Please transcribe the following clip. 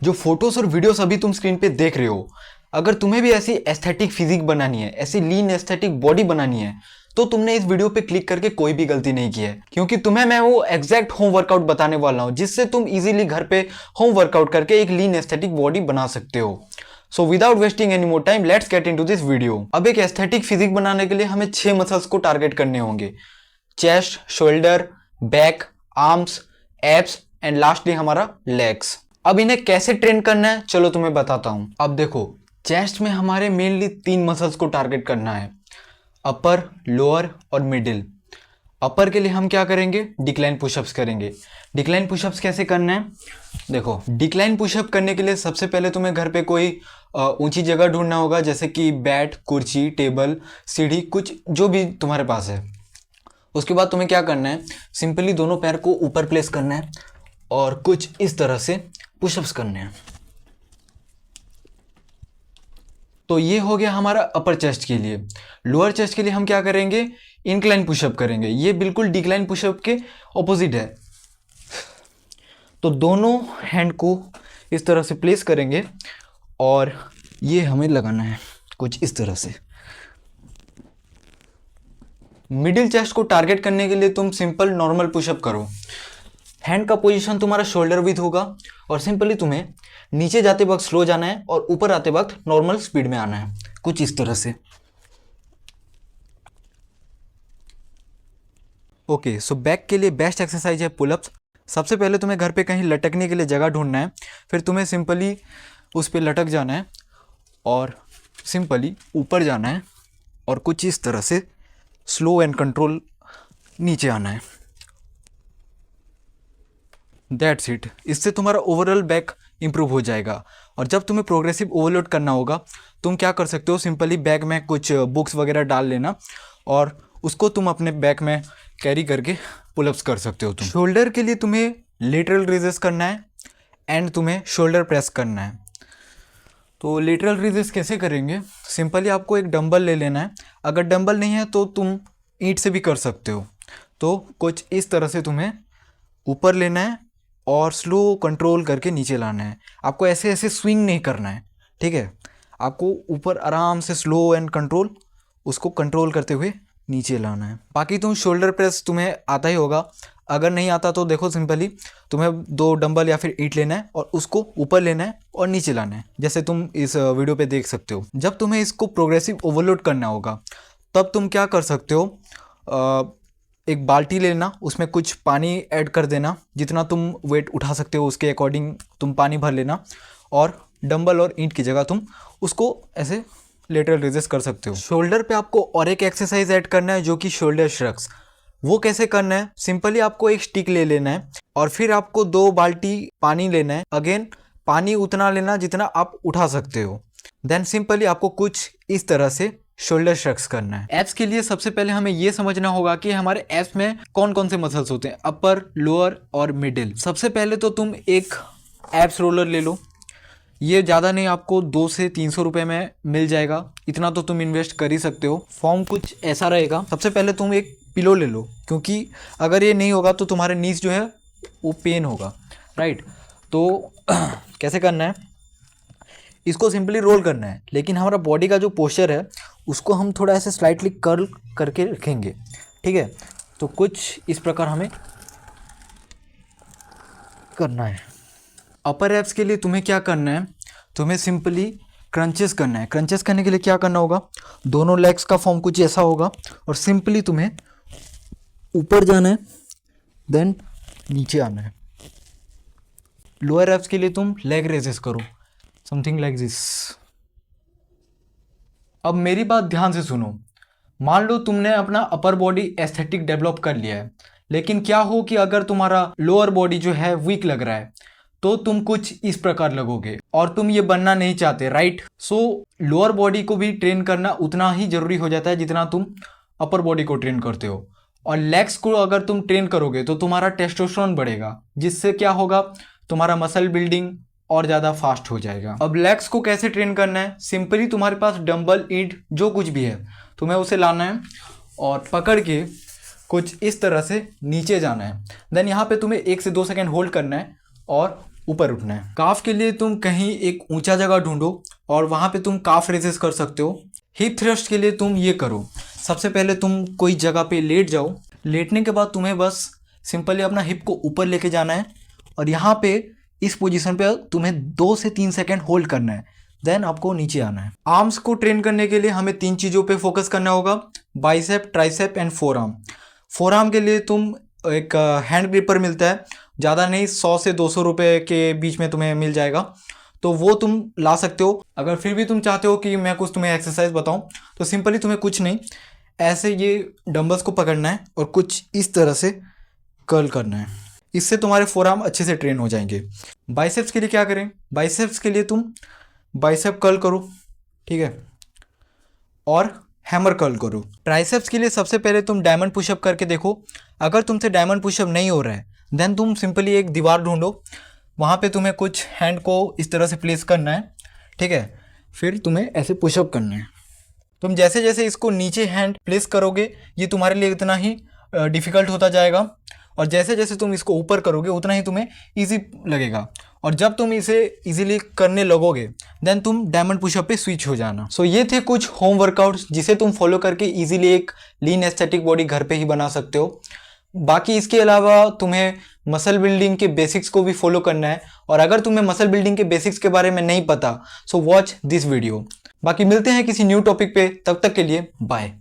जो फोटोज और वीडियोस अभी तुम स्क्रीन पे देख रहे हो, अगर तुम्हें भी ऐसी एस्थेटिक फिजिक बनानी है, ऐसी लीन एस्थेटिक बॉडी बनानी है, तो तुमने इस वीडियो पे क्लिक करके कोई भी गलती नहीं की है, क्योंकि तुम्हें मैं वो एग्जैक्ट होम वर्कआउट बताने वाला हूं जिससे तुम इजीली घर पे होम वर्कआउट करके एक लीन एस्थेटिक बॉडी बना सकते हो। So without wasting any more time, let's get into this video. अब एक एस्थेटिक फिजिक बनाने के लिए हमें 6 मसल्स को टारगेट करने होंगे: chest, shoulder, back, arms, abs and lastly हमारा लेग्स। अब इन्हें कैसे ट्रेन करना है चलो तुम्हें बताता हूं। अब देखो, चेस्ट में हमारे मेनली 3 मसल्स को टारगेट करना है: अपर, लोअर और मिडिल। अपर के लिए हम क्या करेंगे? डिक्लाइन पुशअप्स करेंगे। डिक्लाइन पुशअप्स कैसे करना है? देखो, डिक्लाइन पुशअप करने के लिए सबसे पहले तुम्हें घर पे कोई ऊंची जगह ढूंढना होगा, जैसे कि बेड, कुर्सी, टेबल, सीढ़ी, कुछ जो भी तुम्हारे पास है। उसके बाद तुम्हें क्या करना है? सिंपली दोनों पैर को ऊपर प्लेस करना है और कुछ इस तरह से पुशअप्स करने हैं। तो ये हो गया हमारा अपर चेस्ट के लिए। लोअर चेस्ट के लिए हम क्या करेंगे? इंक्लाइन पुशअप करेंगे। ये बिल्कुल डिक्लाइन पुशअप के ऑपोजिट है। तो दोनों हैंड को इस तरह से प्लेस करेंगे और ये हमें लगाना है कुछ इस तरह से। मिडिल चेस्ट को टारगेट करने के लिए तुम सिंपल नॉर्मल पुशअप करो। हैंड का पोजीशन तुम्हारा शोल्डर विथ होगा और सिंपली तुम्हें नीचे जाते वक्त स्लो जाना है और ऊपर आते वक्त नॉर्मल स्पीड में आना है, कुछ इस तरह से। ओके, सो बैक के लिए बेस्ट एक्सरसाइज है पुलअप्स। सबसे पहले तुम्हें घर पे कहीं लटकने के लिए जगह ढूंढना है, फिर तुम्हें सिंपली उस पर लटक जाना है और सिंपली ऊपर जाना है और कुछ इस तरह से स्लो एंड कंट्रोल नीचे आना है। That's it. इससे तुम्हारा ओवरऑल बैक इंप्रूव हो जाएगा। और जब तुम्हें प्रोग्रेसिव ओवरलोड करना होगा, तुम क्या कर सकते हो? सिंपली बैग में कुछ बुक्स वगैरह डाल लेना और उसको तुम अपने बैग में कैरी करके पुलअप्स कर सकते हो। तुम शोल्डर के लिए तुम्हें लेटरल रेजेस करना है एंड तुम्हें शोल्डर प्रेस करना है। तो लेटरल रेजेस कैसे करेंगे? सिंपली आपको एक डंबल ले लेना है। अगर डंबल नहीं है तो तुम ईंट से भी कर सकते हो। तो कुछ इस तरह से तुम्हें ऊपर लेना है और स्लो कंट्रोल करके नीचे लाना है। आपको ऐसे ऐसे स्विंग नहीं करना है, ठीक है? आपको ऊपर आराम से स्लो एंड कंट्रोल उसको कंट्रोल करते हुए नीचे लाना है। बाकी तुम शोल्डर प्रेस तुम्हें आता ही होगा। अगर नहीं आता तो देखो, सिंपली तुम्हें 2 डंबल या फिर ईंट लेना है और उसको ऊपर लेना है और नीचे लाना है, जैसे तुम इस वीडियो पे देख सकते हो। जब तुम्हें इसको प्रोग्रेसिव ओवरलोड करना होगा तब तुम क्या कर सकते हो? एक बाल्टी लेना, उसमें कुछ पानी ऐड कर देना, जितना तुम वेट उठा सकते हो उसके अकॉर्डिंग तुम पानी भर लेना और डंबल और ईंट की जगह तुम उसको ऐसे लेटरल रेजेस कर सकते हो। शोल्डर पे आपको और एक एक्सरसाइज ऐड करना है जो कि शोल्डर श्रग्स। वो कैसे करना है? सिंपली आपको एक स्टिक ले लेना है और फिर आपको 2 बाल्टी पानी लेना है। अगेन पानी उतना लेना जितना आप उठा सकते हो। देन सिंपली आपको कुछ इस तरह से शोल्डर श्रग्स करना है। एब्स के लिए सबसे पहले हमें यह समझना होगा कि हमारे एब्स में कौन कौन से मसल्स होते हैं, अपर, लोअर और मिडिल। सबसे पहले तो तुम एक एब्स रोलर ले लो। ये ज़्यादा नहीं, आपको 200 से 300 रुपये में मिल जाएगा। इतना तो तुम इन्वेस्ट कर ही सकते हो। फॉर्म कुछ ऐसा रहेगा। सबसे पहले तुम एक पिलो ले लो, क्योंकि अगर ये नहीं होगा तो तुम्हारे नीज जो है वो पेन होगा, राइट? तो कैसे करना है? इसको सिंपली रोल करना है, लेकिन हमारा बॉडी का जो पोस्चर है उसको हम थोड़ा ऐसे स्लाइटली कर्ल करके रखेंगे, ठीक है? तो कुछ इस प्रकार हमें करना है। अपर एब्स के लिए तुम्हें क्या करना है? तुम्हें सिंपली क्रंचेस करना है। क्रंचेस करने के लिए क्या करना होगा? दोनों लेग्स का फॉर्म कुछ ऐसा होगा और सिंपली तुम्हें ऊपर जाना है, देन नीचे आना है। लोअर एब्स के लिए तुम लेग रेजेस करो, समथिंग लाइक दिस। अब मेरी बात ध्यान से सुनो। मान लो तुमने अपना अपर बॉडी एस्थेटिक डेवलप कर लिया है, लेकिन क्या हो कि अगर तुम्हारा लोअर बॉडी जो है वीक लग रहा है तो तुम कुछ इस प्रकार लगोगे और तुम ये बनना नहीं चाहते, राइट? सो लोअर बॉडी को भी ट्रेन करना उतना ही जरूरी हो जाता है जितना तुम अपर बॉडी को ट्रेन करते हो। और लेग्स को अगर तुम ट्रेन करोगे तो तुम्हारा टेस्टोस्टेरोन बढ़ेगा, जिससे क्या होगा? तुम्हारा मसल बिल्डिंग और ज़्यादा फास्ट हो जाएगा। अब लेग्स को कैसे ट्रेन करना है? सिंपली तुम्हारे पास डंबल, ईंट जो कुछ भी है तुम्हें उसे लाना है और पकड़ के कुछ इस तरह से नीचे जाना है। देन यहाँ पे तुम्हें 1 से 2 सेकंड होल्ड करना है और ऊपर उठना है। काफ के लिए तुम कहीं एक ऊंचा जगह ढूंढो और वहां पे तुम काफ रेजेस कर सकते हो। हिप थ्रस्ट के लिए तुम ये करो, सबसे पहले तुम कोई जगह पे लेट जाओ। लेटने के बाद तुम्हें बस सिंपली अपना हिप को ऊपर लेके जाना है और यहाँ पे इस पोजीशन पे तुम्हें 2 से 3 सेकंड होल्ड करना है, देन आपको नीचे आना है। आर्म्स को ट्रेन करने के लिए हमें 3 चीज़ों पे फोकस करना होगा, bicep, tricep and four arm. Four arm के लिए तुम एक हैंड ग्रिपर मिलता है, ज़्यादा नहीं 100 से 200 रुपये के बीच में तुम्हें मिल जाएगा, तो वो तुम ला सकते हो। अगर फिर भी तुम चाहते हो कि मैं कुछ तुम्हें एक्सरसाइज बताऊं तो सिंपली तुम्हें कुछ नहीं, ऐसे ये डंबल्स को पकड़ना है और कुछ इस तरह से कर्ल करना है, इससे तुम्हारे फोर आर्म अच्छे से ट्रेन हो जाएंगे। बाइसेप्स के लिए क्या करें, बाइसेप्स के लिए तुम बाइसेप कर्ल करो, ठीक है, और हैमर कर्ल करो। ट्राइसेप्स के लिए सबसे पहले तुम डायमंड पुशअप करके देखो। अगर तुमसे डायमंड पुशअप नहीं हो रहा है देन तुम सिंपली एक दीवार ढूंढो, वहाँ पे तुम्हें कुछ हैंड को इस तरह से प्लेस करना है, ठीक है, फिर तुम्हें ऐसे पुशअप करना है। तुम जैसे जैसे इसको नीचे हैंड प्लेस करोगे ये तुम्हारे लिए इतना ही डिफ़िकल्ट होता जाएगा, और जैसे जैसे तुम इसको ऊपर करोगे उतना ही तुम्हें ईजी लगेगा, और जब तुम इसे इजीली करने लगोगे देन तुम डायमंड पुशअप पे स्विच हो जाना। सो ये थे कुछ होम वर्कआउट्स जिसे तुम फॉलो करके इजीली एक लीन एस्थेटिक बॉडी घर पे ही बना सकते हो। बाकी इसके अलावा तुम्हें मसल बिल्डिंग के बेसिक्स को भी फॉलो करना है, और अगर तुम्हें मसल बिल्डिंग के बेसिक्स के बारे में नहीं पता सो वॉच दिस वीडियो। बाकी मिलते हैं किसी न्यू टॉपिक पे, तब तक के लिए बाय।